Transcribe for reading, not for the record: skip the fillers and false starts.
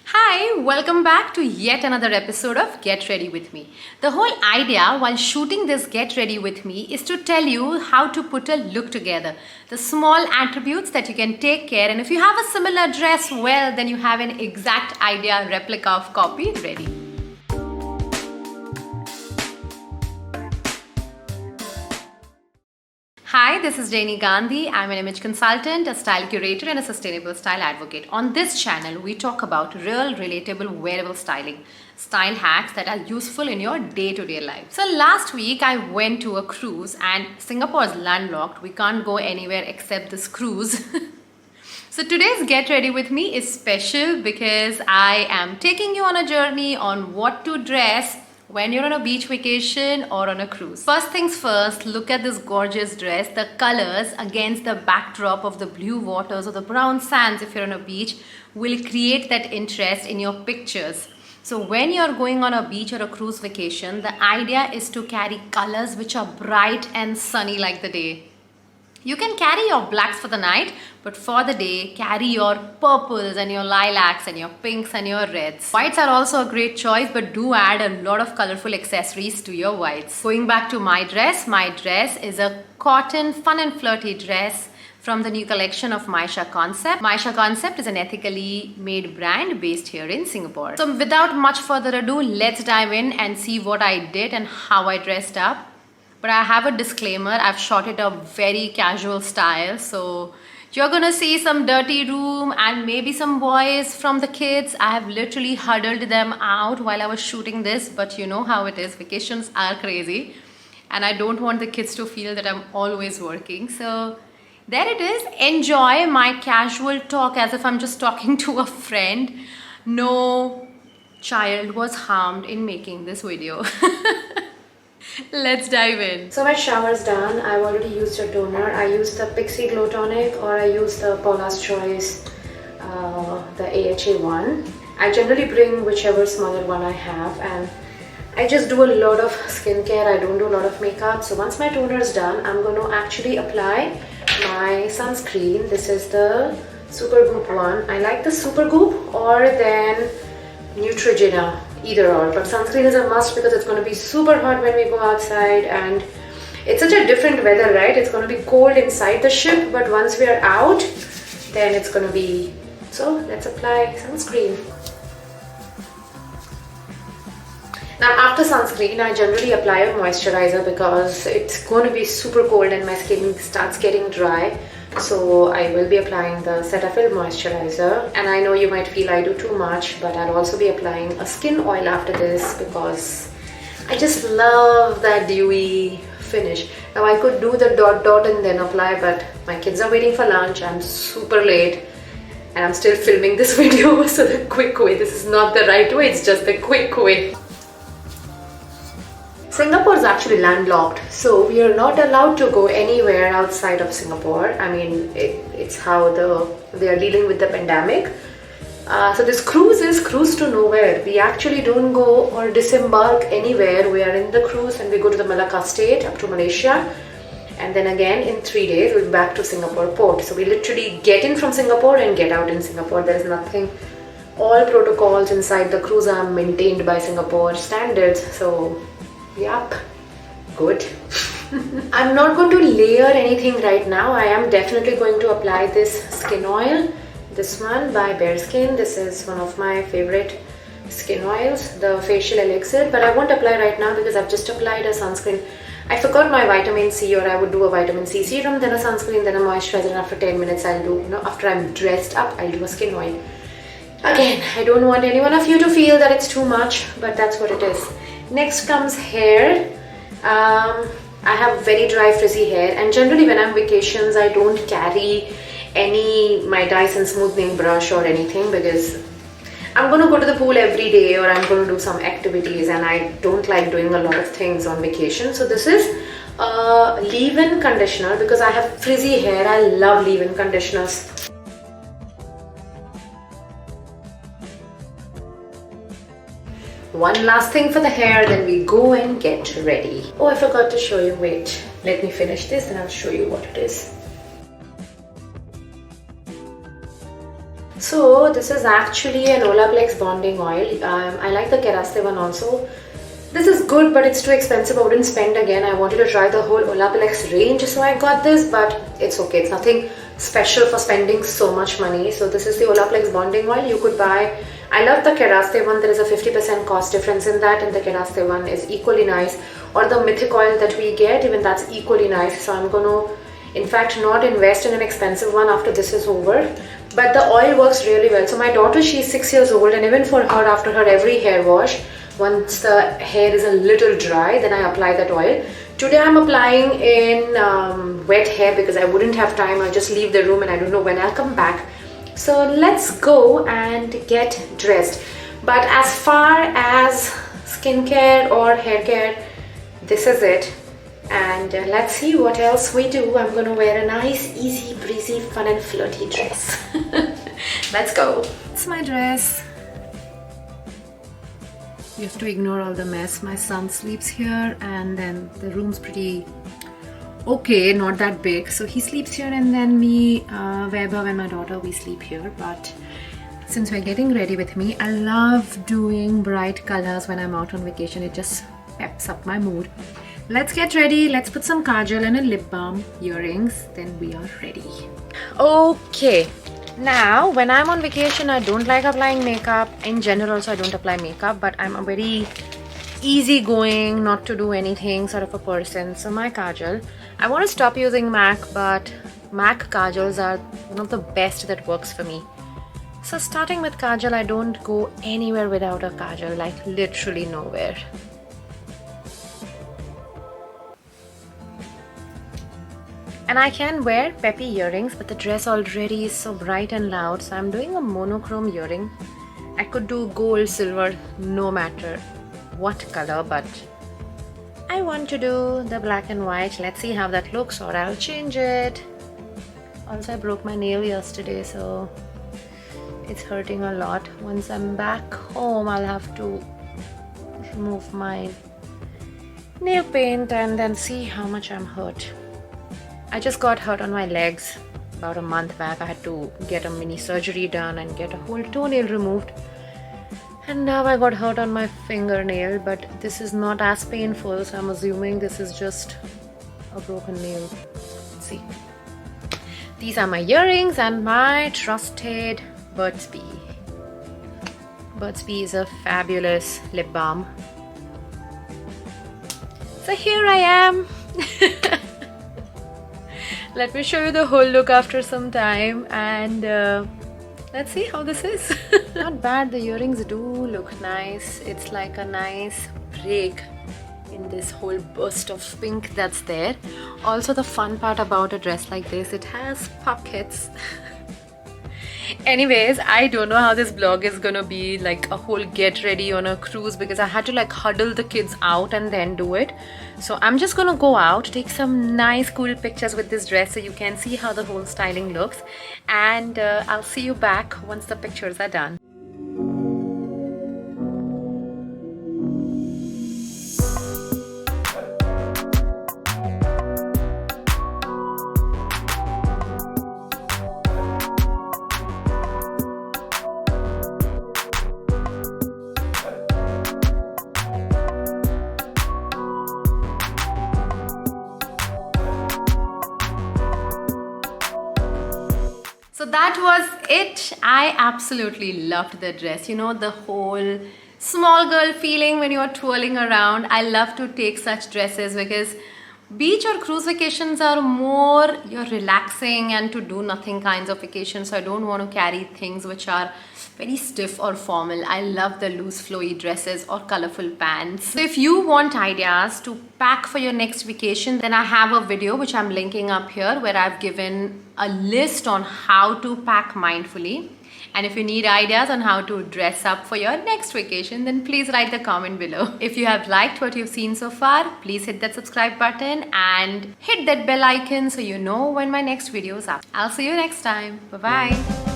Hi, welcome back to yet another episode of Get Ready With Me. The whole idea while shooting this Get Ready With Me is to tell you how to put a look together. The small attributes that you can take care, and if you have a similar dress, well, then you have an exact idea, replica of copy ready. Hi, this is Janie Gandhi. I'm an image consultant, a style curator, and a sustainable style advocate. On this channel, we talk about real, relatable, wearable styling, style hacks that are useful in your day-to-day life. So last week, I went to a cruise, and Singapore is landlocked. We can't go anywhere except this cruise. So today's Get Ready With Me is special because I am taking you on a journey on what to dress when you're on a beach vacation or on a cruise. First things first, look at this gorgeous dress. The colors against the backdrop of the blue waters or the brown sands if you're on a beach will create that interest in your pictures. So when you're going on a beach or a cruise vacation, the idea is to carry colors which are bright and sunny like the day. You can carry your blacks for the night, but for the day, carry your purples and your lilacs and your pinks and your reds. Whites are also a great choice, but do add a lot of colorful accessories to your whites. Going back to my dress is a cotton fun and flirty dress from the new collection of Maisha Concept. Maisha Concept is an ethically made brand based here in Singapore. So without much further ado, let's dive in and see what I did and how I dressed up. But I have a disclaimer, I've shot it a very casual style, so you're gonna see some dirty room and maybe some boys from the kids. I have literally huddled them out while I was shooting this, but you know how it is, vacations are crazy and I don't want the kids to feel that I'm always working. So there it is, enjoy my casual talk as if I'm just talking to a friend. No child was harmed in making this video. Let's dive in. So my shower's done. I've already used a toner. I used the Pixi Glow Tonic or I use the Paula's Choice, the AHA one. I generally bring whichever smaller one I have, and I just do a lot of skincare. I don't do a lot of makeup. So once my toner is done, I'm going to actually apply my sunscreen. This is the Supergoop one. I like the Supergoop or then Neutrogena. Either or, but sunscreen is a must because it's going to be super hot when we go outside, and it's such a different weather, right? It's going to be cold inside the ship, but once we are out, then it's going to be... So let's apply sunscreen. Now after sunscreen, I generally apply a moisturizer because it's going to be super cold and my skin starts getting dry. So I will be applying the Cetaphil moisturizer, and I know you might feel I do too much, but I'll also be applying a skin oil after this because I just love that dewy finish. Now I could do the dot and then apply, but my kids are waiting for lunch, I'm super late and I'm still filming this video, so the quick way, this is not the right way, it's just the quick way. Singapore is actually landlocked, so we are not allowed to go anywhere outside of Singapore. I mean, it's how they are dealing with the pandemic. So this cruise is cruise to nowhere. We actually don't go or disembark anywhere. We are in the cruise and we go to the Malacca state up to Malaysia, and then again in 3 days we'll be back to Singapore port. So we literally get in from Singapore and get out in Singapore. There is nothing. All protocols inside the cruise are maintained by Singapore standards. So yep, good. I'm not going to layer anything right now. I am definitely going to apply this skin oil. This one by Bare Skin. This is one of my favorite skin oils, the facial elixir, but I won't apply right now because I've just applied a sunscreen. I forgot my vitamin C, or I would do a vitamin C serum, then a sunscreen, then a moisturizer, and after 10 minutes I'll do, after I'm dressed up, I'll do a skin oil. Again, I don't want any one of you to feel that it's too much, but that's what it is. Next comes hair. I have very dry frizzy hair, and generally when I'm vacations I don't carry my Dyson smoothing brush or anything because I'm going to go to the pool every day or I'm going to do some activities and I don't like doing a lot of things on vacation. So this is a leave-in conditioner because I have frizzy hair. I love leave-in conditioners. One last thing for the hair, then we go and get ready. Oh, I forgot to show you. Wait, let me finish this and I'll show you what it is. So So this is actually an Olaplex bonding oil. I like the Keraste one also. This is good, but it's too expensive. I wouldn't spend again. I wanted to try the whole Olaplex range, so I got this, but it's okay. It's nothing special for spending so much money. So this is the Olaplex bonding oil. You could buy, I love the Keraste one. There is a 50% cost difference in that, and the Keraste one is equally nice. Or the Mythic oil that we get, even that's equally nice. So I'm going to, in fact, not invest in an expensive one after this is over. But the oil works really well. So my daughter, she's 6 years old, and even for her, after her every hair wash, once the hair is a little dry, then I apply that oil. Today I'm applying in wet hair because I wouldn't have time. I'll just leave the room and I don't know when I'll come back. So let's go and get dressed. But as far as skincare or hair care, this is it. And let's see what else we do. I'm gonna wear a nice, easy, breezy, fun and flirty dress. Let's go. It's my dress. You have to ignore all the mess. My son sleeps here, and then the room's pretty okay, not that big. So he sleeps here, and then me, Vaibhav and my daughter, we sleep here. But since we're getting ready with me, I love doing bright colors when I'm out on vacation. It just peps up my mood. Let's get ready. Let's put some kajal and a lip balm, earrings. Then we are ready. Okay. Now, when I'm on vacation, I don't like applying makeup. In general, also, I don't apply makeup, but I'm a very easygoing, not to do anything sort of a person. So my kajal, I want to stop using MAC, but MAC kajals are one of the best that works for me. So starting with kajal, I don't go anywhere without a kajal, like literally nowhere. And I can wear peppy earrings, but the dress already is so bright and loud, so I'm doing a monochrome earring. I could do gold, silver, no matter what color, but I want to do the black and white. Let's see how that looks, or I'll change it. Also, I broke my nail yesterday, so it's hurting a lot. Once I'm back home, I'll have to remove my nail paint and then see how much I'm hurt. I just got hurt on my legs about a month back. I had to get a mini surgery done and get a whole toenail removed. And now I got hurt on my fingernail, but this is not as painful, so I'm assuming this is just a broken nail. Let's see. These are my earrings and my trusted Burt's Bee. Burt's Bee is a fabulous lip balm. So here I am. Let me show you the whole look after some time, and let's see how this is. Not bad, the earrings do look nice. It's like a nice break in this whole burst of pink that's there. Also, the fun part about a dress like this, it has pockets. Anyways, I don't know how this vlog is gonna be like a whole get ready on a cruise, because I had to like huddle the kids out and then do it. So I'm just gonna go out, take some nice cool pictures with this dress so you can see how the whole styling looks, and I'll see you back once the pictures are done. So that was it. I absolutely loved the dress. You know, the whole small girl feeling when you're twirling around. I love to take such dresses because beach or cruise vacations are more you're relaxing and to do nothing kinds of vacations. So I don't want to carry things which are very stiff or formal. I love the loose flowy dresses or colorful pants. So if you want ideas to pack for your next vacation, then I have a video which I'm linking up here where I've given a list on how to pack mindfully. And if you need ideas on how to dress up for your next vacation, then please write the comment below. If you have liked what you've seen so far, please hit that subscribe button and hit that bell icon so you know when my next video is up. I'll see you next time. Bye-bye.